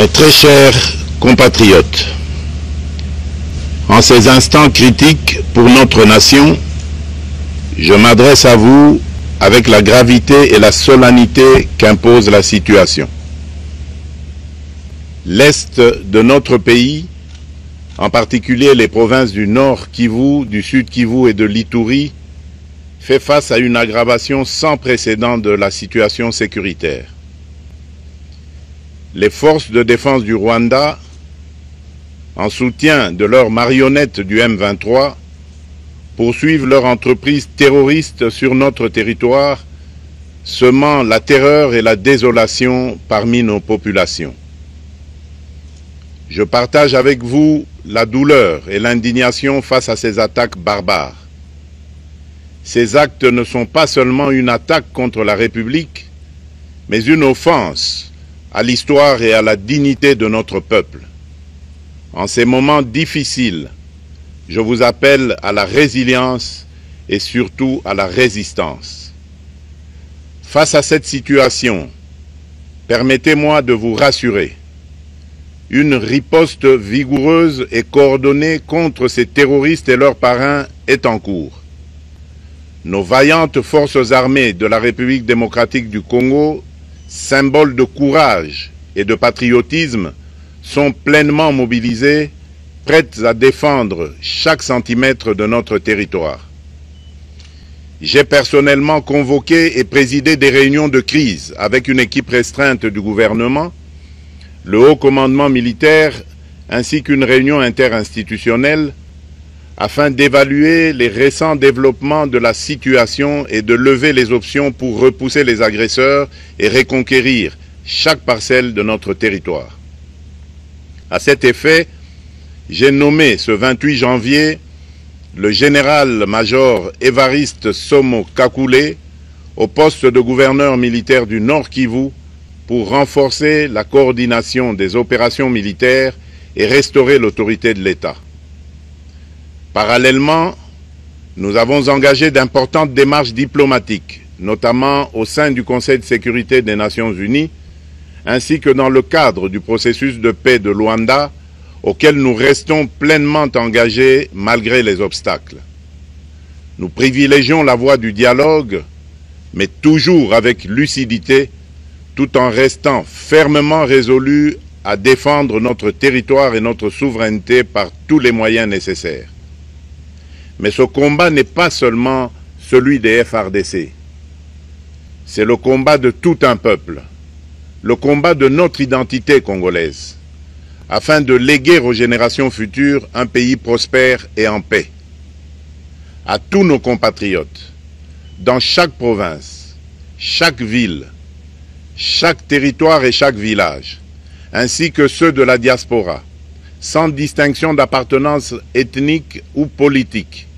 Mes très chers compatriotes, en ces instants critiques pour notre nation, je m'adresse à vous avec la gravité et la solennité qu'impose la situation. L'Est de notre pays, en particulier les provinces du Nord Kivu, du Sud Kivu et de l'Ituri, fait face à une aggravation sans précédent de la situation sécuritaire. Les forces de défense du Rwanda, en soutien de leurs marionnettes du M23, poursuivent leur entreprise terroriste sur notre territoire, semant la terreur et la désolation parmi nos populations. Je partage avec vous la douleur et l'indignation face à ces attaques barbares. Ces actes ne sont pas seulement une attaque contre la République, mais une offense à l'histoire et à la dignité de notre peuple. En ces moments difficiles, je vous appelle à la résilience et surtout à la résistance. Face à cette situation, permettez-moi de vous rassurer. Une riposte vigoureuse et coordonnée contre ces terroristes et leurs parrains est en cours. Nos vaillantes forces armées de la République démocratique du Congo, symboles de courage et de patriotisme, sont pleinement mobilisées, prêtes à défendre chaque centimètre de notre territoire. J'ai personnellement convoqué et présidé des réunions de crise avec une équipe restreinte du gouvernement, le haut commandement militaire ainsi qu'une réunion interinstitutionnelle afin d'évaluer les récents développements de la situation et de lever les options pour repousser les agresseurs et reconquérir chaque parcelle de notre territoire. À cet effet, j'ai nommé ce 28 janvier le général-major Évariste Somo Kakule au poste de gouverneur militaire du Nord Kivu pour renforcer la coordination des opérations militaires et restaurer l'autorité de l'État. Parallèlement, nous avons engagé d'importantes démarches diplomatiques, notamment au sein du Conseil de sécurité des Nations Unies, ainsi que dans le cadre du processus de paix de Luanda, auquel nous restons pleinement engagés malgré les obstacles. Nous privilégions la voie du dialogue, mais toujours avec lucidité, tout en restant fermement résolus à défendre notre territoire et notre souveraineté par tous les moyens nécessaires. Mais ce combat n'est pas seulement celui des FARDC. C'est le combat de tout un peuple, le combat de notre identité congolaise, afin de léguer aux générations futures un pays prospère et en paix. À tous nos compatriotes, dans chaque province, chaque ville, chaque territoire et chaque village, ainsi que ceux de la diaspora, sans distinction d'appartenance ethnique ou politique,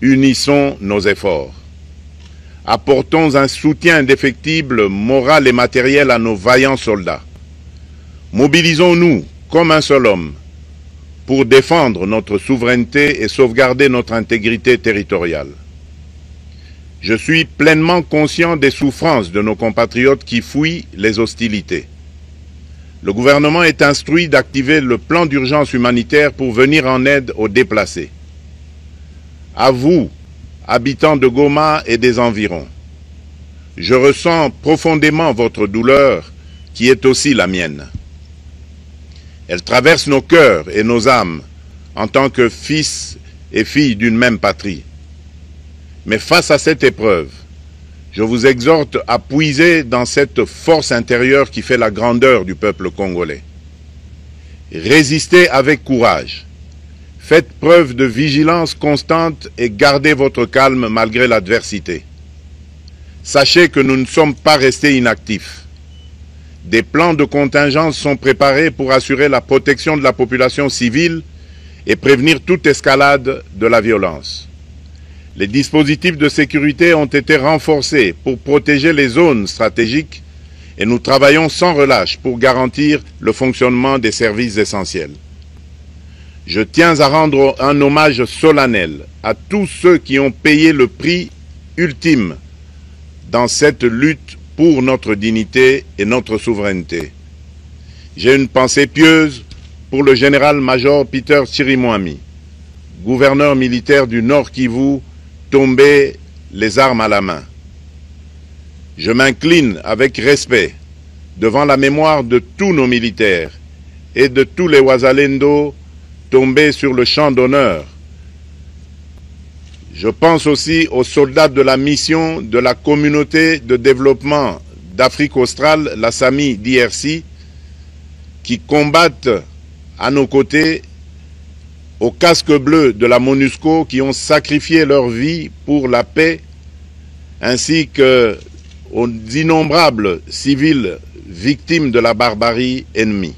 unissons nos efforts. Apportons un soutien indéfectible, moral et matériel à nos vaillants soldats. Mobilisons-nous comme un seul homme pour défendre notre souveraineté et sauvegarder notre intégrité territoriale. Je suis pleinement conscient des souffrances de nos compatriotes qui fuient les hostilités. Le gouvernement est instruit d'activer le plan d'urgence humanitaire pour venir en aide aux déplacés. À vous, habitants de Goma et des environs, je ressens profondément votre douleur qui est aussi la mienne. Elle traverse nos cœurs et nos âmes en tant que fils et filles d'une même patrie. Mais face à cette épreuve, je vous exhorte à puiser dans cette force intérieure qui fait la grandeur du peuple congolais. Résistez avec courage. Faites preuve de vigilance constante et gardez votre calme malgré l'adversité. Sachez que nous ne sommes pas restés inactifs. Des plans de contingence sont préparés pour assurer la protection de la population civile et prévenir toute escalade de la violence. Les dispositifs de sécurité ont été renforcés pour protéger les zones stratégiques et nous travaillons sans relâche pour garantir le fonctionnement des services essentiels. Je tiens à rendre un hommage solennel à tous ceux qui ont payé le prix ultime dans cette lutte pour notre dignité et notre souveraineté. J'ai une pensée pieuse pour le général-major Peter Chirimwami, gouverneur militaire du Nord Kivu, tombé les armes à la main. Je m'incline avec respect devant la mémoire de tous nos militaires et de tous les Wazalendo tombés sur le champ d'honneur. Je pense aussi aux soldats de la mission de la communauté de développement d'Afrique australe, la SAMI d'IRC, qui combattent à nos côtés, aux casques bleus de la MONUSCO, qui ont sacrifié leur vie pour la paix, ainsi qu'aux innombrables civils victimes de la barbarie ennemie.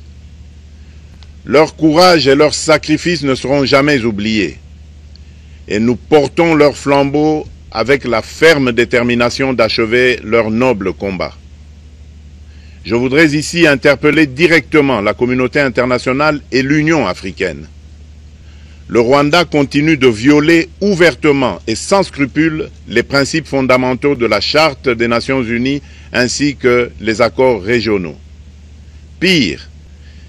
Leur courage et leur sacrifice ne seront jamais oubliés, et nous portons leur flambeau avec la ferme détermination d'achever leur noble combat. Je voudrais ici interpeller directement la communauté internationale et l'Union africaine. Le Rwanda continue de violer ouvertement et sans scrupule les principes fondamentaux de la Charte des Nations Unies ainsi que les accords régionaux. Pire,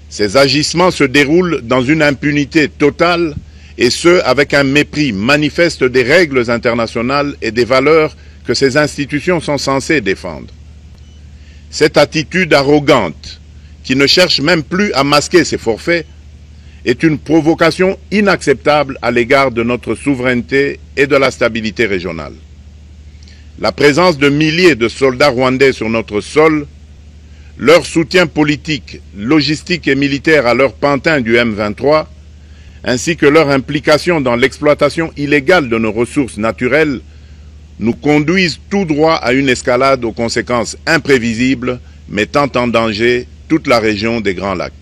ces agissements se déroulent dans une impunité totale et ce, avec un mépris manifeste des règles internationales et des valeurs que ces institutions sont censées défendre. Cette attitude arrogante, qui ne cherche même plus à masquer ses forfaits, est une provocation inacceptable à l'égard de notre souveraineté et de la stabilité régionale. La présence de milliers de soldats rwandais sur notre sol, leur soutien politique, logistique et militaire à leur pantin du M23, ainsi que leur implication dans l'exploitation illégale de nos ressources naturelles, nous conduisent tout droit à une escalade aux conséquences imprévisibles, mettant en danger toute la région des Grands Lacs.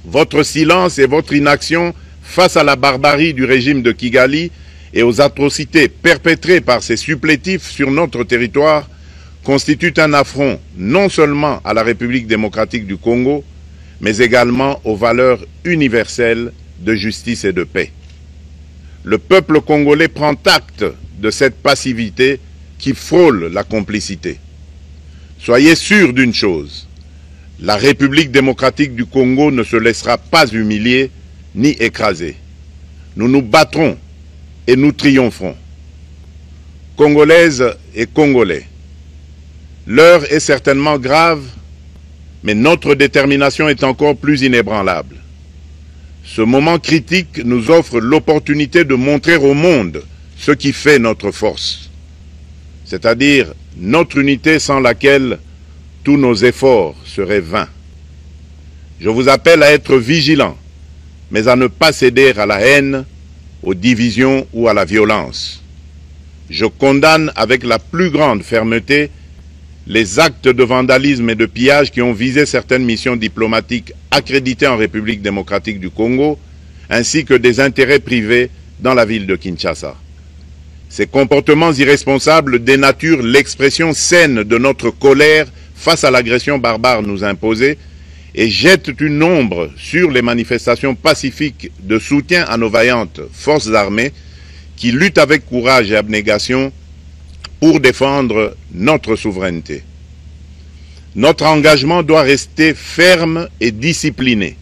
Votre silence et votre inaction face à la barbarie du régime de Kigali et aux atrocités perpétrées par ses supplétifs sur notre territoire constituent un affront non seulement à la République démocratique du Congo, mais également aux valeurs universelles de justice et de paix. Le peuple congolais prend acte de cette passivité qui frôle la complicité. Soyez sûrs d'une chose, la République démocratique du Congo ne se laissera pas humilier ni écraser. Nous nous battrons et nous triompherons. Congolaises et Congolais, l'heure est certainement grave, mais notre détermination est encore plus inébranlable. Ce moment critique nous offre l'opportunité de montrer au monde ce qui fait notre force, c'est-à-dire notre unité sans laquelle tous nos efforts seraient vains. Je vous appelle à être vigilants, mais à ne pas céder à la haine, aux divisions ou à la violence. Je condamne avec la plus grande fermeté les actes de vandalisme et de pillage qui ont visé certaines missions diplomatiques accréditées en République démocratique du Congo, ainsi que des intérêts privés dans la ville de Kinshasa. Ces comportements irresponsables dénaturent l'expression saine de notre colère face à l'agression barbare nous imposée et jettent une ombre sur les manifestations pacifiques de soutien à nos vaillantes forces armées qui luttent avec courage et abnégation pour défendre notre souveraineté. Notre engagement doit rester ferme et discipliné.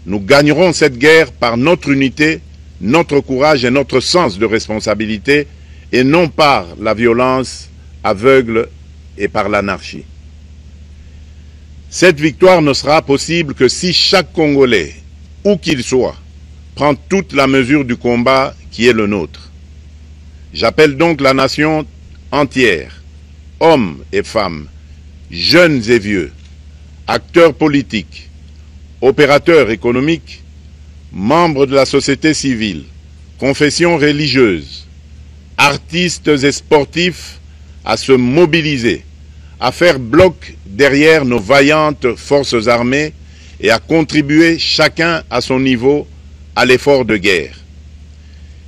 Nous gagnerons cette guerre par notre unité, notre courage et notre sens de responsabilité, et non par la violence aveugle et par l'anarchie. Cette victoire ne sera possible que si chaque Congolais, où qu'il soit, prend toute la mesure du combat qui est le nôtre. J'appelle donc la nation entière, hommes et femmes, jeunes et vieux, acteurs politiques, opérateurs économiques, membres de la société civile, confessions religieuses, artistes et sportifs à se mobiliser, à faire bloc derrière nos vaillantes forces armées et à contribuer chacun à son niveau à l'effort de guerre.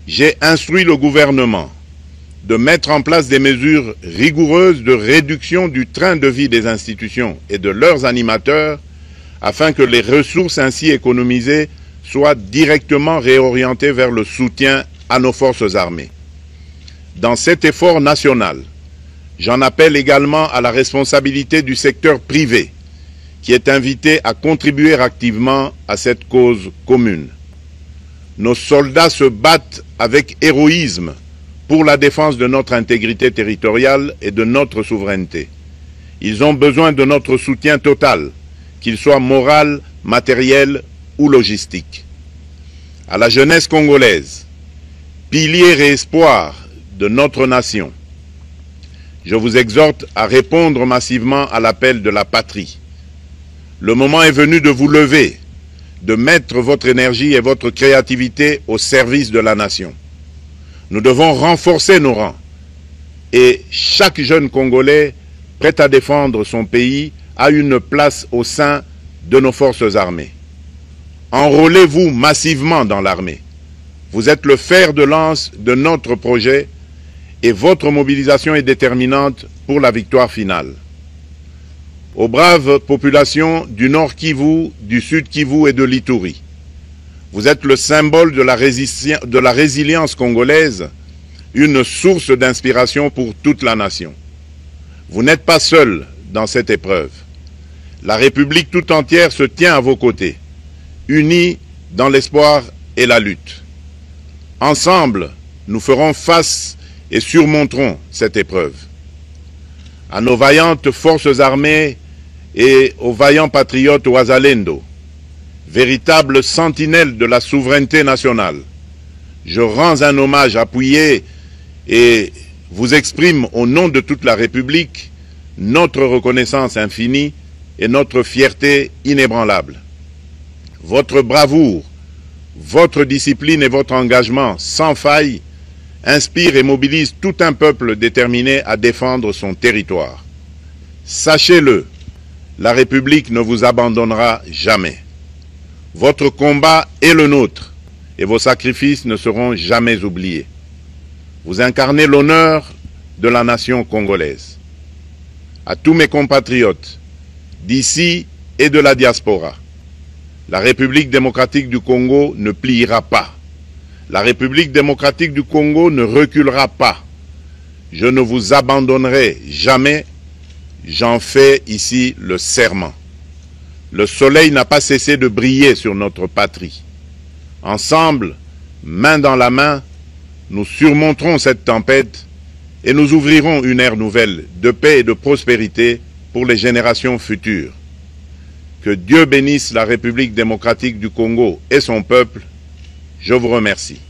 J'ai instruit le gouvernement de mettre en place des mesures rigoureuses de réduction du train de vie des institutions et de leurs animateurs afin que les ressources ainsi économisées soient directement réorientées vers le soutien à nos forces armées. Dans cet effort national, j'en appelle également à la responsabilité du secteur privé qui est invité à contribuer activement à cette cause commune. Nos soldats se battent avec héroïsme pour la défense de notre intégrité territoriale et de notre souveraineté. Ils ont besoin de notre soutien total, qu'il soit moral, matériel ou logistique. À la jeunesse congolaise, pilier et espoir de notre nation, je vous exhorte à répondre massivement à l'appel de la patrie. Le moment est venu de vous lever, de mettre votre énergie et votre créativité au service de la nation. Nous devons renforcer nos rangs et chaque jeune Congolais prêt à défendre son pays a une place au sein de nos forces armées. Enrôlez-vous massivement dans l'armée. Vous êtes le fer de lance de notre projet et votre mobilisation est déterminante pour la victoire finale. Aux braves populations du Nord Kivu, du Sud Kivu et de l'Ituri, vous êtes le symbole de la résilience congolaise, une source d'inspiration pour toute la nation. Vous n'êtes pas seuls dans cette épreuve. La République tout entière se tient à vos côtés, unis dans l'espoir et la lutte. Ensemble, nous ferons face et surmonterons cette épreuve. À nos vaillantes forces armées et aux vaillants patriotes Wazalendo, véritables sentinelles de la souveraineté nationale, je rends un hommage appuyé et vous exprime au nom de toute la République notre reconnaissance infinie et notre fierté inébranlable. Votre bravoure, votre discipline et votre engagement sans faille inspirent et mobilisent tout un peuple déterminé à défendre son territoire. Sachez-le, la République ne vous abandonnera jamais. Votre combat est le nôtre et vos sacrifices ne seront jamais oubliés. Vous incarnez l'honneur de la nation congolaise. À tous mes compatriotes d'ici et de la diaspora, la République démocratique du Congo ne pliera pas. La République démocratique du Congo ne reculera pas. Je ne vous abandonnerai jamais. J'en fais ici le serment. Le soleil n'a pas cessé de briller sur notre patrie. Ensemble, main dans la main, nous surmonterons cette tempête et nous ouvrirons une ère nouvelle de paix et de prospérité pour les générations futures. Que Dieu bénisse la République démocratique du Congo et son peuple. Je vous remercie.